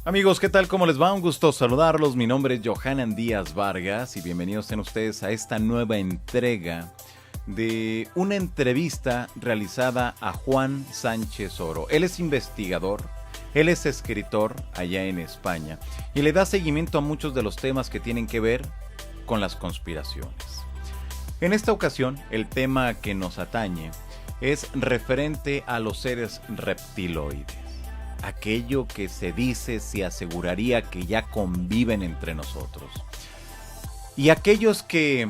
Amigos, ¿qué tal? ¿Cómo les va? Un gusto saludarlos. Mi nombre es Johanan Díaz Vargas y bienvenidos sean ustedes a esta nueva entrega de una entrevista realizada a Juan Sánchez Oro. Él es investigador, él es escritor allá en España y le da seguimiento a muchos de los temas que tienen que ver con las conspiraciones. En esta ocasión, el tema que nos atañe es referente a los seres reptiloides. Aquello que se dice, se aseguraría que ya conviven entre nosotros. Y aquellos que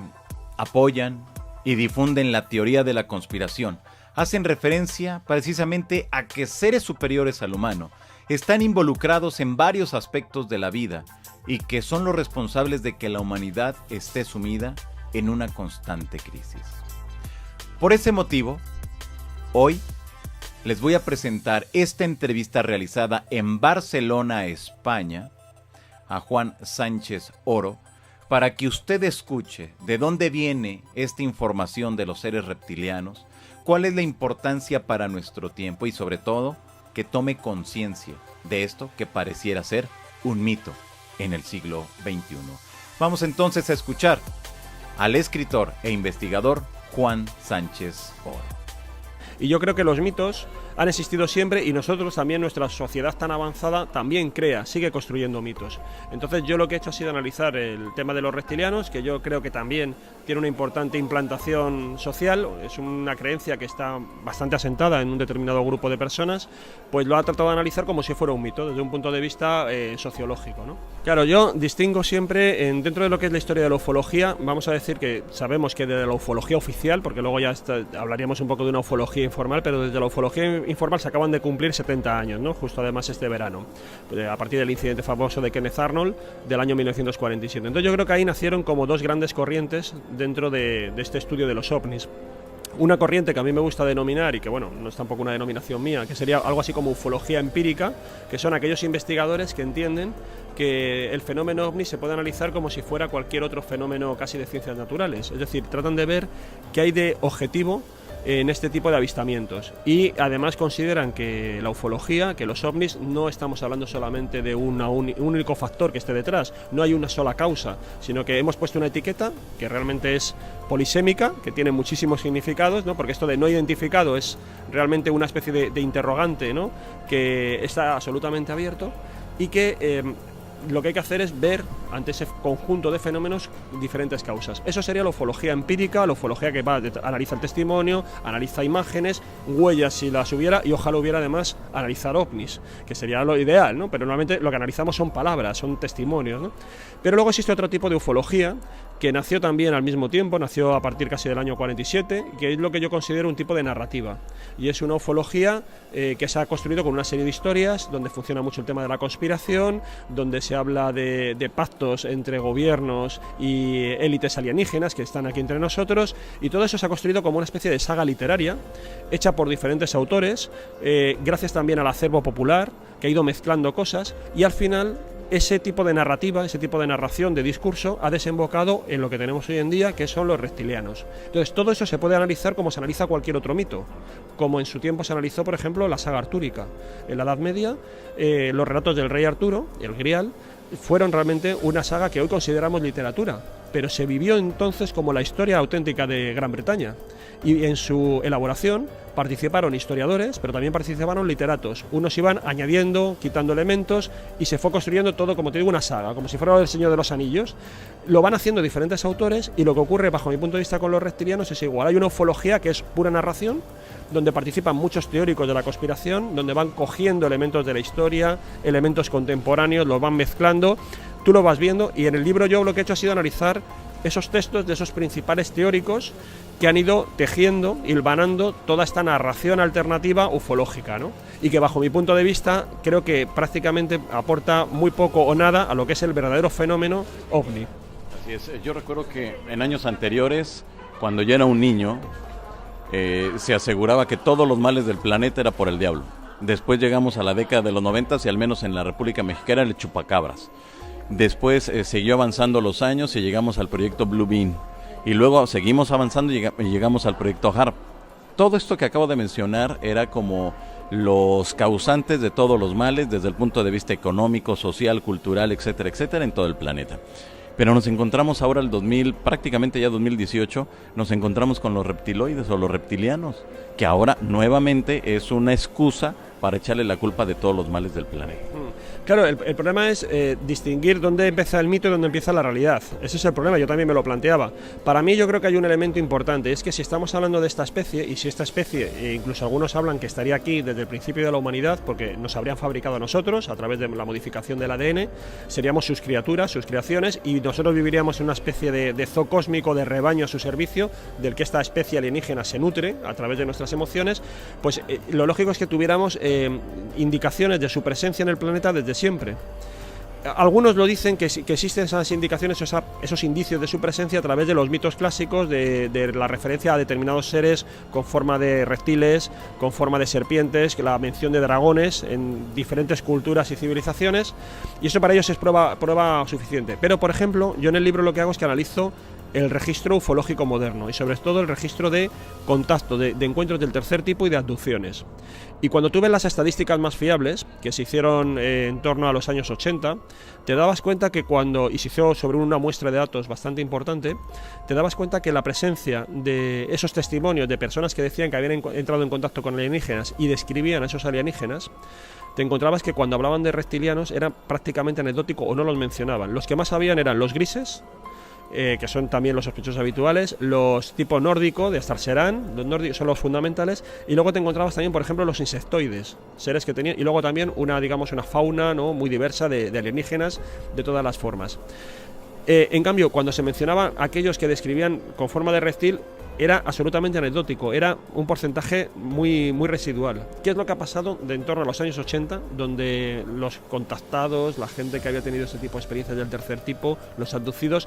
apoyan y difunden la teoría de la conspiración hacen referencia precisamente a que seres superiores al humano están involucrados en varios aspectos de la vida y que son los responsables de que la humanidad esté sumida en una constante crisis. Por ese motivo, hoy les voy a presentar esta entrevista realizada en Barcelona, España, a Juan Sánchez Oro, para que usted escuche de dónde viene esta información de los seres reptilianos, cuál es la importancia para nuestro tiempo y sobre todo que tome conciencia de esto que pareciera ser un mito en el siglo XXI. Vamos entonces a escuchar al escritor e investigador Juan Sánchez Oro. Y yo creo que los mitos han existido siempre y nosotros también, nuestra sociedad tan avanzada, también sigue construyendo mitos. Entonces yo lo que he hecho ha sido analizar el tema de los reptilianos, que yo creo que también tiene una importante implantación social, es una creencia que está bastante asentada en un determinado grupo de personas, pues lo ha tratado de analizar como si fuera un mito, desde un punto de vista sociológico, ¿no? Claro, yo distingo siempre, dentro de lo que es la historia de la ufología, vamos a decir que sabemos que de la ufología oficial, porque luego ya hablaríamos un poco de una ufología informal, pero desde la ufología informal se acaban de cumplir 70 años, ¿no? Justo además este verano, a partir del incidente famoso de Kenneth Arnold del año 1947. Entonces yo creo que ahí nacieron como dos grandes corrientes dentro de este estudio de los ovnis. Una corriente que a mí me gusta denominar, y que bueno, no es tampoco una denominación mía, que sería algo así como ufología empírica, que son aquellos investigadores que entienden que el fenómeno ovni se puede analizar como si fuera cualquier otro fenómeno casi de ciencias naturales. Es decir, tratan de ver qué hay de objetivo en este tipo de avistamientos, y además consideran que la ufología, que los ovnis, no estamos hablando solamente de un único factor que esté detrás, no hay una sola causa, sino que hemos puesto una etiqueta que realmente es polisémica, que tiene muchísimos significados, ¿no? Porque esto de no identificado es realmente una especie de interrogante, ¿no? Que está absolutamente abierto y que lo que hay que hacer es ver ante ese conjunto de fenómenos diferentes causas. Eso sería la ufología empírica, la ufología que analiza el testimonio, analiza imágenes, huellas si las hubiera, y ojalá hubiera además analizar ovnis, que sería lo ideal, ¿no? Pero normalmente lo que analizamos son palabras, son testimonios, ¿no? Pero luego existe otro tipo de ufología que nació también al mismo tiempo, nació a partir casi del año 47, que es lo que yo considero un tipo de narrativa, y es una ufología que se ha construido con una serie de historias donde funciona mucho el tema de la conspiración, donde se habla de pactos entre gobiernos y élites alienígenas que están aquí entre nosotros, y todo eso se ha construido como una especie de saga literaria hecha por diferentes autores, gracias también al acervo popular que ha ido mezclando cosas, y al final ese tipo de narrativa, ese tipo de narración, de discurso, ha desembocado en lo que tenemos hoy en día, que son los reptilianos. Entonces, todo eso se puede analizar como se analiza cualquier otro mito, como en su tiempo se analizó, por ejemplo, la saga artúrica. En la Edad Media, los relatos del rey Arturo, el Grial, fueron realmente una saga que hoy consideramos literatura, pero se vivió entonces como la historia auténtica de Gran Bretaña, y en su elaboración participaron historiadores, pero también participaron literatos. Unos iban añadiendo, quitando elementos, y se fue construyendo todo, como te digo, una saga, como si fuera El Señor de los Anillos. Lo van haciendo diferentes autores, y lo que ocurre, bajo mi punto de vista, con los reptilianos es igual. Hay una ufología que es pura narración, donde participan muchos teóricos de la conspiración, donde van cogiendo elementos de la historia, elementos contemporáneos, los van mezclando, tú lo vas viendo, y en el libro yo lo que he hecho ha sido analizar esos textos de esos principales teóricos que han ido tejiendo, hilvanando toda esta narración alternativa ufológica, ¿no? Y que bajo mi punto de vista creo que prácticamente aporta muy poco o nada a lo que es el verdadero fenómeno ovni. Así es, yo recuerdo que en años anteriores, cuando yo era un niño, se aseguraba que todos los males del planeta era por el diablo. Después llegamos a la década de los 90 y al menos en la República Mexicana el chupacabras. Después siguió avanzando los años y llegamos al proyecto Blue Beam. Y luego seguimos avanzando y llegamos al proyecto HARP. Todo esto que acabo de mencionar era como los causantes de todos los males desde el punto de vista económico, social, cultural, etcétera, etcétera, en todo el planeta. Pero nos encontramos ahora prácticamente ya 2018, nos encontramos con los reptiloides o los reptilianos, que ahora nuevamente es una excusa para echarle la culpa de todos los males del planeta. Claro, el problema es distinguir dónde empieza el mito y dónde empieza la realidad. Ese es el problema, yo también me lo planteaba. Para mí yo creo que hay un elemento importante, es que si estamos hablando de esta especie, y si esta especie, e incluso algunos hablan que estaría aquí desde el principio de la humanidad, porque nos habrían fabricado a nosotros a través de la modificación del ADN, seríamos sus criaturas, sus creaciones, y nosotros viviríamos en una especie de zoo cósmico, de rebaño a su servicio, del que esta especie alienígena se nutre a través de nuestras emociones, pues lo lógico es que tuviéramos indicaciones de su presencia en el planeta desde siempre. Algunos lo dicen que existen esas indicaciones, esos indicios de su presencia a través de los mitos clásicos, de la referencia a determinados seres con forma de reptiles, con forma de serpientes, la mención de dragones en diferentes culturas y civilizaciones, y eso para ellos es prueba suficiente. Pero, por ejemplo, yo en el libro lo que hago es que analizo el registro ufológico moderno y sobre todo el registro de contacto, de encuentros del tercer tipo y de abducciones. Y cuando tú ves las estadísticas más fiables, que se hicieron en torno a los años 80, te dabas cuenta que y se hizo sobre una muestra de datos bastante importante, te dabas cuenta que la presencia de esos testimonios de personas que decían que habían entrado en contacto con alienígenas y describían a esos alienígenas, te encontrabas que cuando hablaban de reptilianos era prácticamente anecdótico o no los mencionaban. Los que más sabían eran los grises, que son también los sospechosos habituales, los tipo nórdico de Star Serán, los nórdicos son los fundamentales, y luego te encontrabas también, por ejemplo, los insectoides, seres que tenían, y luego también una fauna, ¿no?, muy diversa de alienígenas de todas las formas. En cambio, cuando se mencionaban aquellos que describían con forma de reptil, era absolutamente anecdótico, era un porcentaje muy, muy residual. ¿Qué es lo que ha pasado de en torno a los años 80, donde los contactados, la gente que había tenido ese tipo de experiencias del tercer tipo, los abducidos,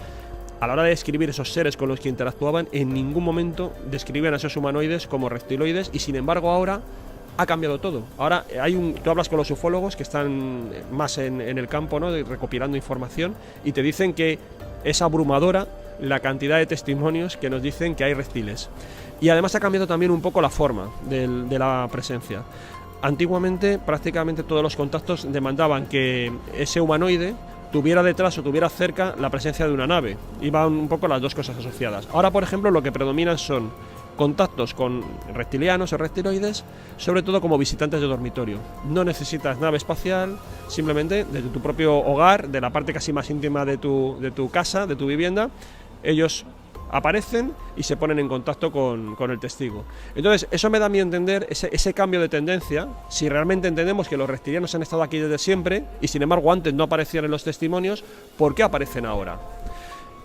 a la hora de describir esos seres con los que interactuaban, en ningún momento describían a esos humanoides como reptiloides, y sin embargo ahora ha cambiado todo. Ahora tú hablas con los ufólogos que están más en el campo, ¿no?, recopilando información, y te dicen que es abrumadora la cantidad de testimonios que nos dicen que hay reptiles. Y además ha cambiado también un poco la forma de la presencia. Antiguamente prácticamente todos los contactos demandaban que ese humanoide tuviera detrás o tuviera cerca la presencia de una nave. Iban un poco las dos cosas asociadas. Ahora, por ejemplo, lo que predominan son contactos con reptilianos o reptiloides, sobre todo como visitantes de dormitorio. No necesitas nave espacial, simplemente desde tu propio hogar, de la parte casi más íntima de tu casa, de tu vivienda, ellos aparecen y se ponen en contacto con el testigo. Entonces, eso me da a mí entender ese cambio de tendencia, si realmente entendemos que los reptilianos han estado aquí desde siempre y sin embargo antes no aparecían en los testimonios, ¿por qué aparecen ahora?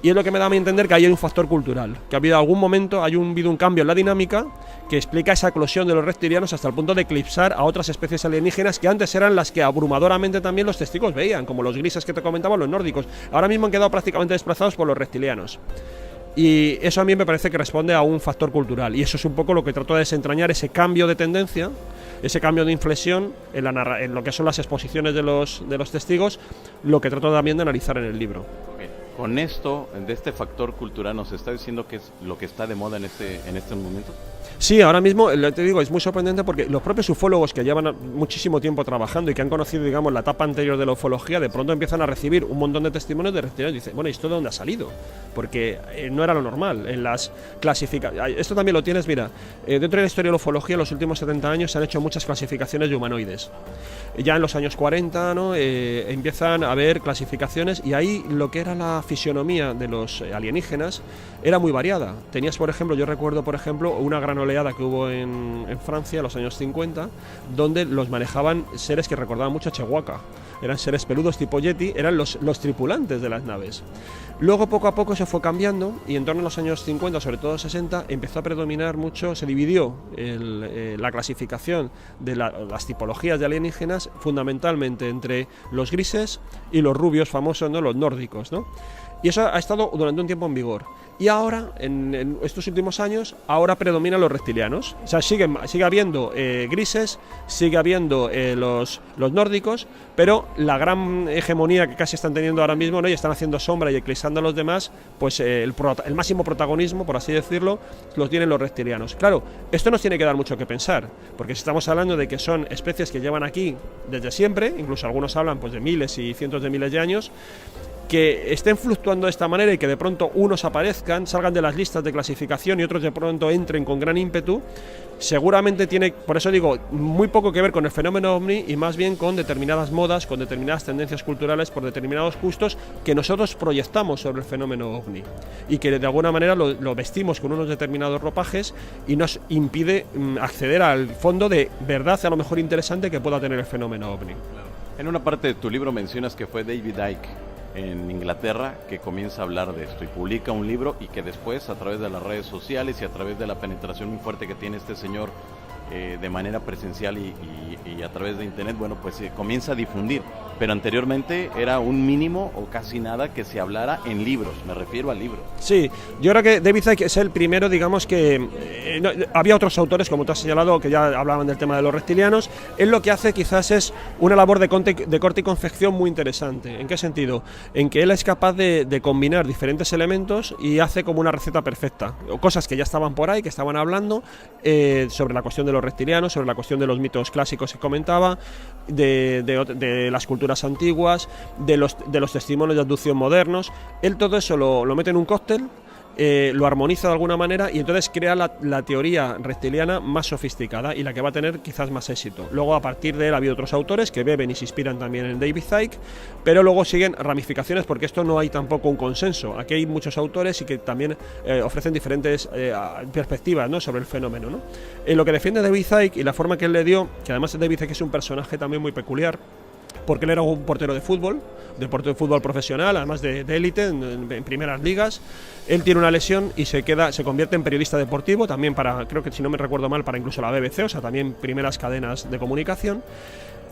Y es lo que me da a mí entender que ahí hay un factor cultural, que ha habido algún momento, habido un cambio en la dinámica que explica esa eclosión de los reptilianos hasta el punto de eclipsar a otras especies alienígenas que antes eran las que abrumadoramente también los testigos veían, como los grises que te comentaba, los nórdicos. Ahora mismo han quedado prácticamente desplazados por los reptilianos. Y eso a mí me parece que responde a un factor cultural, y eso es un poco lo que trato de desentrañar, ese cambio de tendencia, ese cambio de inflexión en lo que son las exposiciones de los testigos, lo que trato también de analizar en el libro. Con esto, de este factor cultural, ¿nos está diciendo que es lo que está de moda en estos momentos? Sí, ahora mismo, te digo, es muy sorprendente porque los propios ufólogos que llevan muchísimo tiempo trabajando y que han conocido, digamos, la etapa anterior de la ufología, de pronto empiezan a recibir un montón de testimonios de reptilianos y dicen, bueno, ¿y esto de dónde ha salido? Porque no era lo normal. En las clasificaciones, esto también lo tienes, mira, dentro de la historia de la ufología, en los últimos 70 años se han hecho muchas clasificaciones de humanoides. Ya en los años 40, ¿no?, empiezan a haber clasificaciones, y ahí lo que era la fisionomía de los alienígenas era muy variada. Tenías, por ejemplo, yo recuerdo, por ejemplo, una gran oleada que hubo en Francia en los años 50, donde los manejaban seres que recordaban mucho a Chewbacca. Eran seres peludos tipo Yeti, eran los tripulantes de las naves. Luego, poco a poco, se fue cambiando, y en torno a los años 50, sobre todo 60, empezó a predominar mucho, se dividió la clasificación de las tipologías de alienígenas fundamentalmente entre los grises y los rubios famosos, ¿no?, los nórdicos, ¿no? Y eso ha estado durante un tiempo en vigor. Y ahora, en estos últimos años, ahora predominan los reptilianos. O sea, sigue habiendo grises, sigue habiendo los nórdicos, pero la gran hegemonía que casi están teniendo ahora mismo, ¿no? Y están haciendo sombra y eclipsando a los demás, pues el máximo protagonismo, por así decirlo, lo tienen los reptilianos. Claro, esto nos tiene que dar mucho que pensar, porque si estamos hablando de que son especies que llevan aquí desde siempre, incluso algunos hablan pues de miles y cientos de miles de años, que estén fluctuando de esta manera y que de pronto unos aparezcan, salgan de las listas de clasificación y otros de pronto entren con gran ímpetu, seguramente tiene, por eso digo, muy poco que ver con el fenómeno ovni y más bien con determinadas modas, con determinadas tendencias culturales, por determinados gustos que nosotros proyectamos sobre el fenómeno ovni y que de alguna manera lo vestimos con unos determinados ropajes y nos impide acceder al fondo de verdad a lo mejor interesante que pueda tener el fenómeno ovni. En una parte de tu libro mencionas que fue David Icke en Inglaterra que comienza a hablar de esto y publica un libro y que después a través de las redes sociales y a través de la penetración muy fuerte que tiene este señor de manera presencial y a través de internet, bueno, pues comienza a difundir, pero anteriormente era un mínimo o casi nada que se hablara en libros, me refiero al libro. Sí, yo creo que David Icke es el primero, digamos que había otros autores, como tú has señalado, que ya hablaban del tema de los reptilianos. Él lo que hace quizás es una labor de corte y confección muy interesante. ¿En qué sentido? En que él es capaz de combinar diferentes elementos y hace como una receta perfecta, cosas que ya estaban por ahí, que estaban hablando sobre la cuestión de los reptilianos, sobre la cuestión de los mitos clásicos que comentaba, de las culturas antiguas, de los testimonios de abducción modernos. Él todo eso lo mete en un cóctel, lo armoniza de alguna manera y entonces crea la teoría reptiliana más sofisticada y la que va a tener quizás más éxito. Luego a partir de él ha habido otros autores que beben y se inspiran también en David Icke, pero luego siguen ramificaciones porque esto no hay tampoco un consenso. Aquí hay muchos autores y que también ofrecen diferentes perspectivas, ¿no?, sobre el fenómeno, ¿no? Lo que defiende David Icke y la forma que él le dio, que además David Icke es un personaje también muy peculiar, porque él era un portero de fútbol profesional, además de élite, en primeras ligas. Él tiene una lesión y se convierte en periodista deportivo, también creo que si no me recuerdo mal, para incluso la BBC, o sea, también primeras cadenas de comunicación.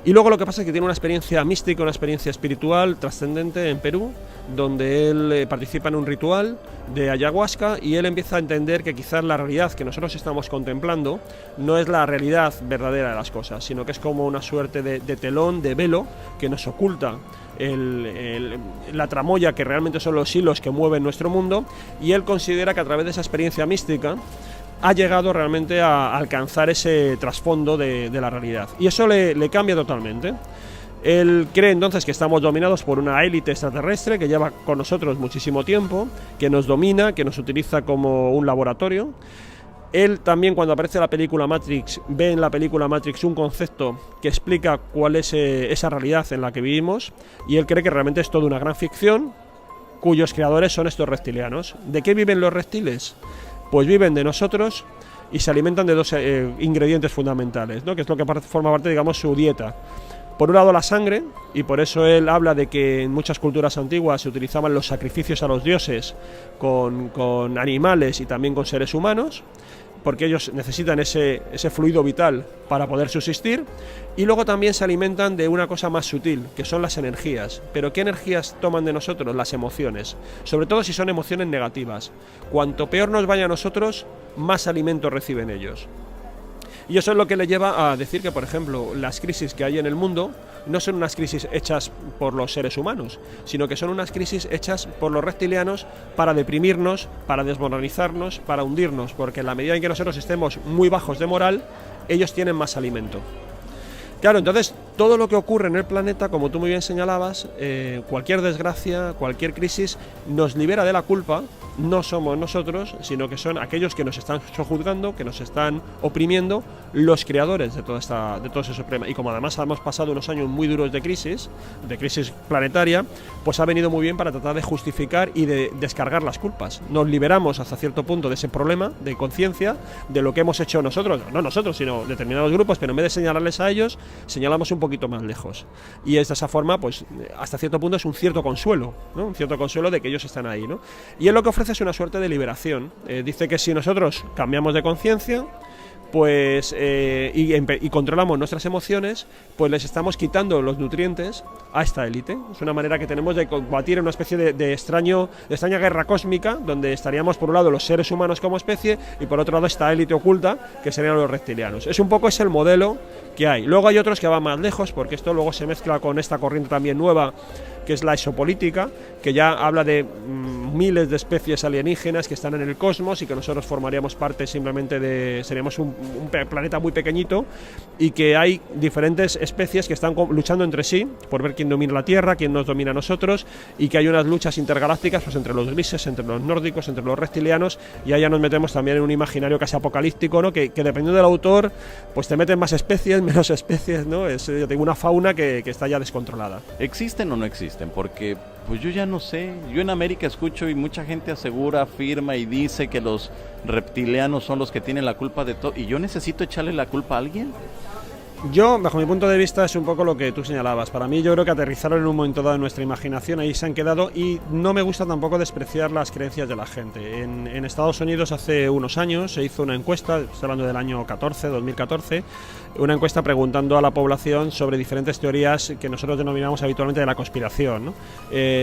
Y luego lo que pasa es que tiene una experiencia mística, una experiencia espiritual trascendente en Perú, donde él participa en un ritual de ayahuasca y él empieza a entender que quizás la realidad que nosotros estamos contemplando no es la realidad verdadera de las cosas, sino que es como una suerte de telón, de velo, que nos oculta la tramoya que realmente son los hilos que mueven nuestro mundo, y él considera que a través de esa experiencia mística ha llegado realmente a alcanzar ese trasfondo de la realidad. Y eso le cambia totalmente. Él cree entonces que estamos dominados por una élite extraterrestre que lleva con nosotros muchísimo tiempo, que nos domina, que nos utiliza como un laboratorio. Él también, cuando aparece la película Matrix, ve en la película Matrix un concepto que explica cuál es esa realidad en la que vivimos, y él cree que realmente es toda una gran ficción cuyos creadores son estos reptilianos. ¿De qué viven los reptiles? Pues viven de nosotros y se alimentan de dos ingredientes fundamentales, ¿no?, que es lo que forma parte, digamos, su dieta. Por un lado, la sangre, y por eso él habla de que en muchas culturas antiguas se utilizaban los sacrificios a los dioses con animales y también con seres humanos, porque ellos necesitan ese fluido vital para poder subsistir. Y luego también se alimentan de una cosa más sutil, que son las energías. ¿Pero qué energías toman de nosotros? Las emociones, sobre todo si son emociones negativas. Cuanto peor nos vaya a nosotros, más alimento reciben ellos. Y eso es lo que le lleva a decir que, por ejemplo, las crisis que hay en el mundo no son unas crisis hechas por los seres humanos, sino que son unas crisis hechas por los reptilianos para deprimirnos, para desmoralizarnos, para hundirnos, porque en la medida en que nosotros estemos muy bajos de moral, ellos tienen más alimento. Claro, entonces todo lo que ocurre en el planeta, como tú muy bien señalabas, cualquier desgracia, cualquier crisis, nos libera de la culpa. No somos nosotros, sino que son aquellos que nos están sojuzgando, que nos están oprimiendo, los creadores de todo ese problema. Y como además hemos pasado unos años muy duros de crisis planetaria, pues ha venido muy bien para tratar de justificar y de descargar las culpas. Nos liberamos hasta cierto punto de ese problema de conciencia, de lo que hemos hecho nosotros, no nosotros, sino determinados grupos, pero en vez de señalarles a ellos, señalamos un poquito más lejos. Y de esa forma, pues hasta cierto punto es un cierto consuelo, ¿no? Un cierto consuelo de que ellos están ahí, ¿no? Y él lo que ofrece es una suerte de liberación. Dice que si nosotros cambiamos de conciencia, pues y controlamos nuestras emociones, pues les estamos quitando los nutrientes a esta élite. Es una manera que tenemos de combatir una especie de extraña guerra cósmica, donde estaríamos por un lado los seres humanos como especie y por otro lado esta élite oculta, que serían los reptilianos. Es un poco el modelo que hay. Luego hay otros que van más lejos, porque esto luego se mezcla con esta corriente también nueva, que es la exopolítica, que ya habla de miles de especies alienígenas que están en el cosmos y que nosotros formaríamos parte simplemente seríamos un planeta muy pequeñito, y que hay diferentes especies que están luchando entre sí por ver quién domina la Tierra, quién nos domina a nosotros, y que hay unas luchas intergalácticas pues entre los grises, entre los nórdicos, entre los reptilianos, y ahí ya nos metemos también en un imaginario casi apocalíptico, ¿no? que dependiendo del autor pues te meten más especies, menos especies, ¿no? Yo tengo una fauna que está ya descontrolada. ¿Existen o no existen? Porque pues yo ya no sé. Yo en América escucho y mucha gente asegura, afirma y dice que los reptilianos son los que tienen la culpa de todo, y yo necesito echarle la culpa a alguien. Yo, bajo mi punto de vista, es un poco lo que tú señalabas. Para mí, yo creo que aterrizaron en un momento dado en nuestra imaginación, ahí se han quedado, y no me gusta tampoco despreciar las creencias de la gente. En Estados Unidos hace unos años se hizo una encuesta, estoy hablando del año 2014, una encuesta preguntando a la población sobre diferentes teorías que nosotros denominamos habitualmente de la conspiración, ¿no?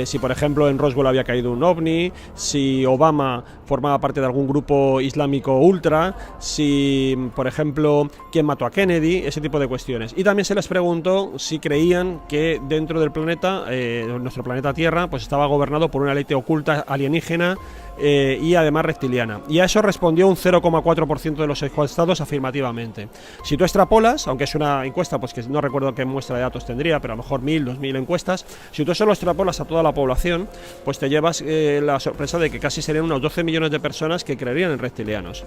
Si, por ejemplo, en Roswell había caído un ovni, si Obama formaba parte de algún grupo islámico ultra, si, por ejemplo, quién mató a Kennedy, ese tipo de cuestiones. Y también se les preguntó si creían que dentro del planeta, nuestro planeta Tierra, pues estaba gobernado por una élite oculta alienígena y además reptiliana. Y a eso respondió un 0,4% de los encuestados afirmativamente. Si tú extrapolas, aunque es una encuesta pues que no recuerdo qué muestra de datos tendría, pero a lo mejor 1000, 2000 encuestas, si tú eso lo extrapolas a toda la población, pues te llevas la sorpresa de que casi serían unos 12 millones de personas que creerían en reptilianos.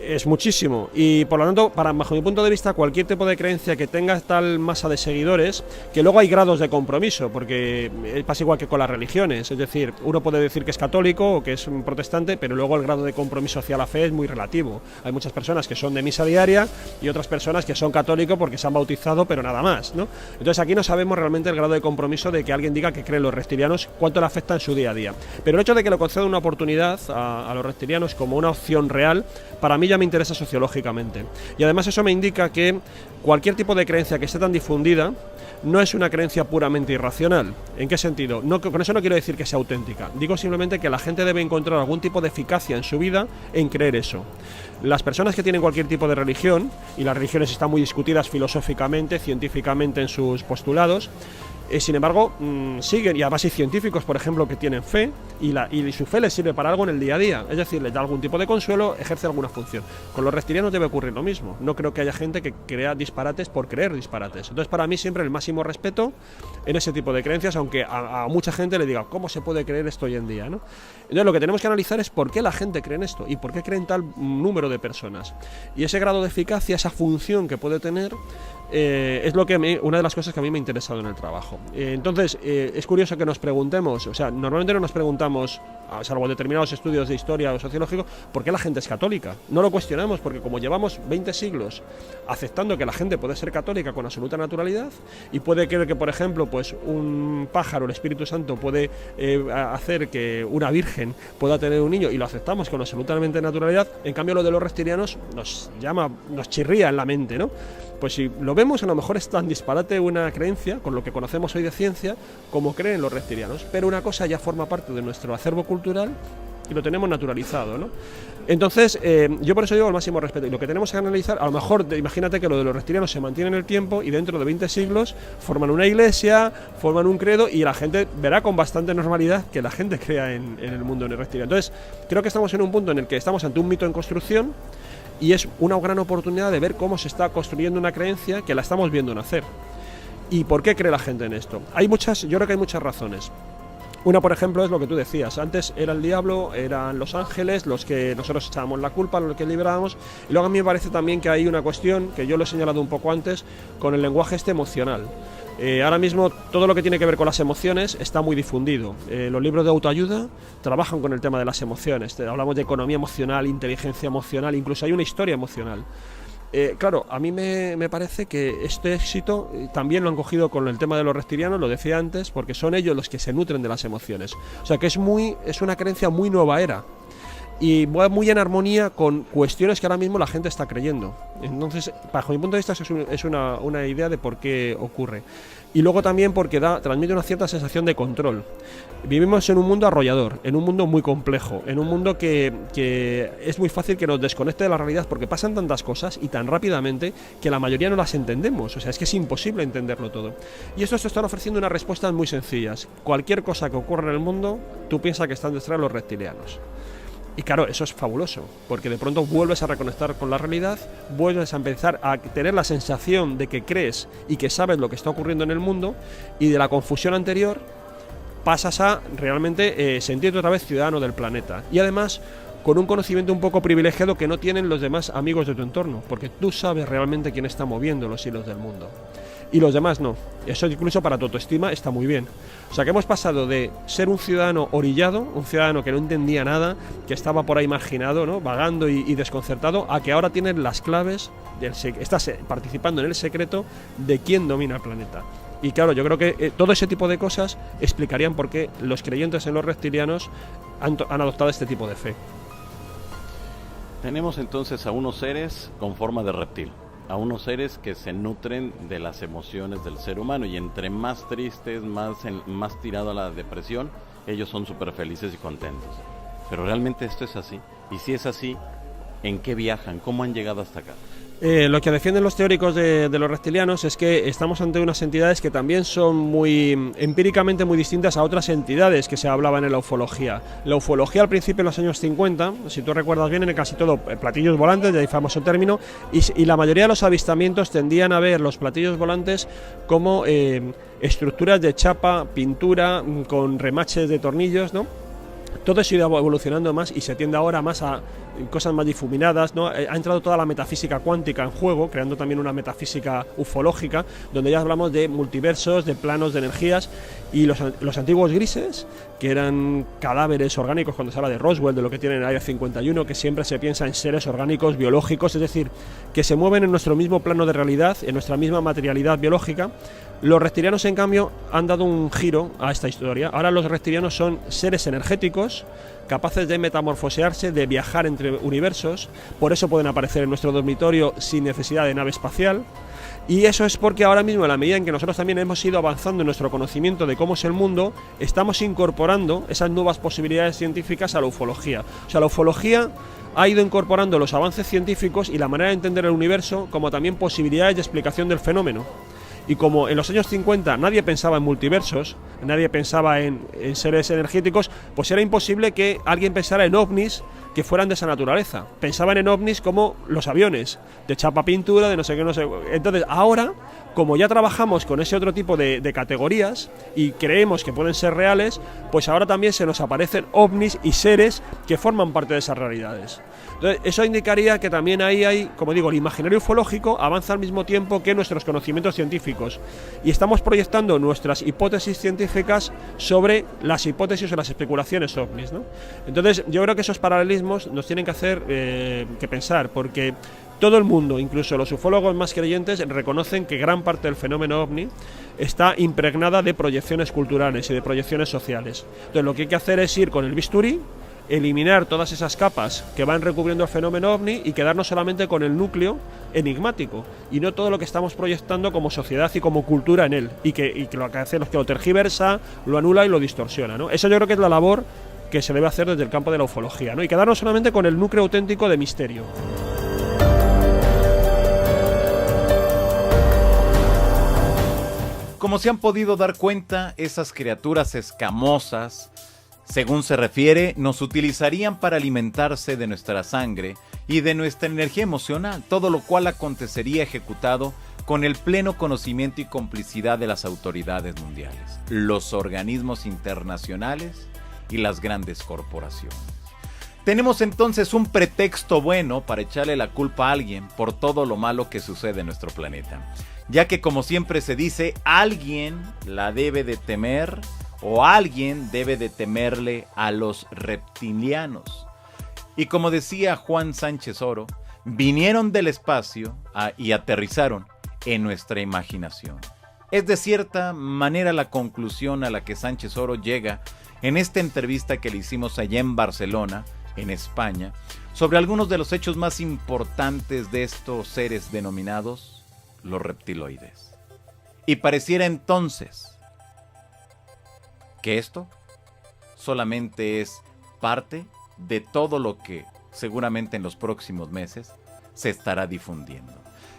Es muchísimo, y por lo tanto, bajo mi punto de vista, cualquier tipo de creencia que tenga tal masa de seguidores, que luego hay grados de compromiso, porque pasa igual que con las religiones, es decir, uno puede decir que es católico o que es un protestante, pero luego el grado de compromiso hacia la fe es muy relativo. Hay muchas personas que son de misa diaria y otras personas que son católicos porque se han bautizado, pero nada más, ¿no? Entonces aquí no sabemos realmente el grado de compromiso de que alguien diga que cree en los reptilianos, cuánto le afecta en su día a día. Pero el hecho de que le conceda una oportunidad a los reptilianos como una opción real, para mí ya me interesa sociológicamente. Y además eso me indica que cualquier tipo de creencia que esté tan difundida no es una creencia puramente irracional. ¿En qué sentido? Con eso no quiero decir que sea auténtica. Digo simplemente que la gente debe encontrar algún tipo de eficacia en su vida en creer eso. Las personas que tienen cualquier tipo de religión, y las religiones están muy discutidas filosóficamente, científicamente en sus postulados, sin embargo, siguen, y además hay científicos, por ejemplo, que tienen fe y su fe les sirve para algo en el día a día, es decir, les da algún tipo de consuelo, ejerce alguna función. Con los reptilianos debe ocurrir lo mismo. No creo que haya gente que crea disparates por creer disparates. Entonces, para mí siempre el máximo respeto en ese tipo de creencias, aunque a mucha gente le diga, ¿cómo se puede creer esto hoy en día, ¿no? Entonces, lo que tenemos que analizar es por qué la gente cree en esto y por qué creen tal número de personas. Y ese grado de eficacia, esa función que puede tener, es una de las cosas que a mí me ha interesado en el trabajo. Entonces, es curioso que nos preguntemos, o sea, normalmente no nos preguntamos, salvo en determinados estudios de historia o sociológico, ¿por qué la gente es católica? No lo cuestionamos, porque como llevamos 20 siglos aceptando que la gente puede ser católica con absoluta naturalidad, y puede creer que, por ejemplo, pues un pájaro, el Espíritu Santo, puede hacer que una virgen pueda tener un niño, y lo aceptamos con absolutamente naturalidad, en cambio lo de los reptilianos nos chirría en la mente, ¿no? Pues si lo vemos, a lo mejor es tan disparate una creencia, con lo que conocemos hoy de ciencia, como creen los reptilianos. Pero una cosa ya forma parte de nuestro acervo cultural y lo tenemos naturalizado, ¿no? Entonces, yo por eso digo el máximo respeto. Y lo que tenemos que analizar, a lo mejor, imagínate que lo de los reptilianos se mantiene en el tiempo y dentro de 20 siglos forman una iglesia, forman un credo y la gente verá con bastante normalidad que la gente crea en el mundo reptiliano. Entonces, creo que estamos en un punto en el que estamos ante un mito en construcción, y es una gran oportunidad de ver cómo se está construyendo una creencia que la estamos viendo nacer. ¿Y por qué cree la gente en esto? Yo creo que hay muchas razones. Una, por ejemplo, es lo que tú decías. Antes era el diablo, eran los ángeles los que nosotros echábamos la culpa, los que liberábamos. Y luego a mí me parece también que hay una cuestión, que yo lo he señalado un poco antes, con el lenguaje emocional. Ahora mismo todo lo que tiene que ver con las emociones está muy difundido. Los libros de autoayuda trabajan con el tema de las emociones. Hablamos de economía emocional, inteligencia emocional, incluso hay una historia emocional. Claro, a mí me parece que este éxito también lo han cogido con el tema de los reptilianos, lo decía antes, porque son ellos los que se nutren de las emociones. O sea que es una creencia muy nueva era. y va muy en armonía con cuestiones que ahora mismo la gente está creyendo. Entonces, bajo mi punto de vista, eso es una idea de por qué ocurre. Y luego también porque transmite una cierta sensación de control. Vivimos en un mundo arrollador, en un mundo muy complejo, en un mundo que es muy fácil que nos desconecte de la realidad porque pasan tantas cosas y tan rápidamente que la mayoría no las entendemos. O sea, es que es imposible entenderlo todo. Y estos te están ofreciendo unas respuestas muy sencillas. Cualquier cosa que ocurra en el mundo, tú piensas que están detrás los reptilianos. Y claro, eso es fabuloso, porque de pronto vuelves a reconectar con la realidad, vuelves a empezar a tener la sensación de que crees y que sabes lo que está ocurriendo en el mundo, y de la confusión anterior pasas a realmente sentirte otra vez ciudadano del planeta. Y además, con un conocimiento un poco privilegiado que no tienen los demás amigos de tu entorno, porque tú sabes realmente quién está moviendo los hilos del mundo. Y los demás no. Eso incluso para tu autoestima está muy bien. O sea que hemos pasado de ser un ciudadano orillado, un ciudadano que no entendía nada, que estaba por ahí marginado, ¿no?, vagando y desconcertado, a que ahora tienes las claves, estás participando en el secreto de quién domina el planeta. Y claro, yo creo que todo ese tipo de cosas explicarían por qué los creyentes en los reptilianos han adoptado este tipo de fe. Tenemos entonces a unos seres con forma de reptil, a unos seres que se nutren de las emociones del ser humano, y entre más tristes, más tirado a la depresión, ellos son súper felices y contentos. Pero realmente esto es así, y si es así, ¿en qué viajan? ¿Cómo han llegado hasta acá? Lo que defienden los teóricos de los reptilianos es que estamos ante unas entidades que también son muy empíricamente muy distintas a otras entidades que se hablaban en la ufología. La ufología al principio, en los años 50, si tú recuerdas bien, en casi todo platillos volantes, de ahí famoso término, y la mayoría de los avistamientos tendían a ver los platillos volantes como estructuras de chapa, pintura, con remaches de tornillos, ¿no? Todo eso ha ido evolucionando más y se tiende ahora más a cosas más difuminadas, ¿no? Ha entrado toda la metafísica cuántica en juego, creando también una metafísica ufológica, donde ya hablamos de multiversos, de planos de energías, y los antiguos grises, que eran cadáveres orgánicos, cuando se habla de Roswell, de lo que tiene en el Área 51, que siempre se piensa en seres orgánicos biológicos, es decir, que se mueven en nuestro mismo plano de realidad, en nuestra misma materialidad biológica. Los reptilianos, en cambio, han dado un giro a esta historia. Ahora los reptilianos son seres energéticos, capaces de metamorfosearse, de viajar entre universos, por eso pueden aparecer en nuestro dormitorio sin necesidad de nave espacial. Y eso es porque ahora mismo, a la medida en que nosotros también hemos ido avanzando en nuestro conocimiento de cómo es el mundo, estamos incorporando esas nuevas posibilidades científicas a la ufología. O sea, la ufología ha ido incorporando los avances científicos y la manera de entender el universo como también posibilidades de explicación del fenómeno. Y como en los años 50 nadie pensaba en multiversos, nadie pensaba en seres energéticos, pues era imposible que alguien pensara en ovnis que fueran de esa naturaleza. Pensaban en ovnis como los aviones, de chapa pintura, de no sé qué, no sé. Entonces, ahora, como ya trabajamos con ese otro tipo de categorías y creemos que pueden ser reales, pues ahora también se nos aparecen ovnis y seres que forman parte de esas realidades. Entonces, eso indicaría que también ahí hay, como digo, el imaginario ufológico avanza al mismo tiempo que nuestros conocimientos científicos, y estamos proyectando nuestras hipótesis científicas sobre las hipótesis o las especulaciones ovnis, ¿no? Entonces, yo creo que esos paralelismos nos tienen que hacer que pensar, porque todo el mundo, incluso los ufólogos más creyentes, reconocen que gran parte del fenómeno ovni está impregnada de proyecciones culturales y de proyecciones sociales. Entonces, lo que hay que hacer es ir con el bisturí, eliminar todas esas capas que van recubriendo el fenómeno ovni y quedarnos solamente con el núcleo enigmático y no todo lo que estamos proyectando como sociedad y como cultura en él, y que lo que hace es que lo tergiversa, lo anula y lo distorsiona, ¿no? Eso yo creo que es la labor que se debe hacer desde el campo de la ufología, ¿no? Y quedarnos solamente con el núcleo auténtico de misterio. Como se han podido dar cuenta, esas criaturas escamosas, según se refiere, nos utilizarían para alimentarse de nuestra sangre y de nuestra energía emocional, todo lo cual acontecería ejecutado con el pleno conocimiento y complicidad de las autoridades mundiales, los organismos internacionales y las grandes corporaciones. Tenemos entonces un pretexto bueno para echarle la culpa a alguien por todo lo malo que sucede en nuestro planeta, ya que, como siempre se dice, alguien la debe de temer, o alguien debe de temerle a los reptilianos. Y como decía Juan Sánchez Oro, vinieron del espacio y aterrizaron en nuestra imaginación. Es de cierta manera la conclusión a la que Sánchez Oro llega en esta entrevista que le hicimos allá en Barcelona, en España, sobre algunos de los hechos más importantes de estos seres denominados los reptiloides. Y pareciera entonces que esto solamente es parte de todo lo que seguramente en los próximos meses se estará difundiendo.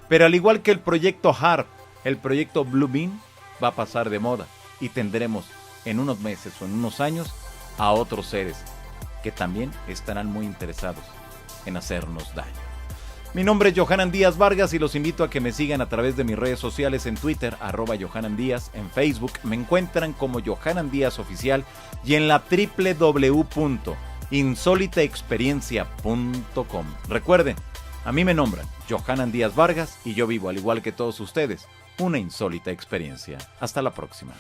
Pero al igual que el proyecto HAARP, el proyecto Blue Beam va a pasar de moda y tendremos en unos meses o en unos años a otros seres que también estarán muy interesados en hacernos daño. Mi nombre es Johanan Díaz Vargas y los invito a que me sigan a través de mis redes sociales en Twitter, @JohananDíaz, en Facebook me encuentran como Johanan Díaz Oficial y en la www.insolitaexperiencia.com. Recuerden, a mí me nombran Johanan Díaz Vargas y yo vivo, al igual que todos ustedes, una insólita experiencia. Hasta la próxima.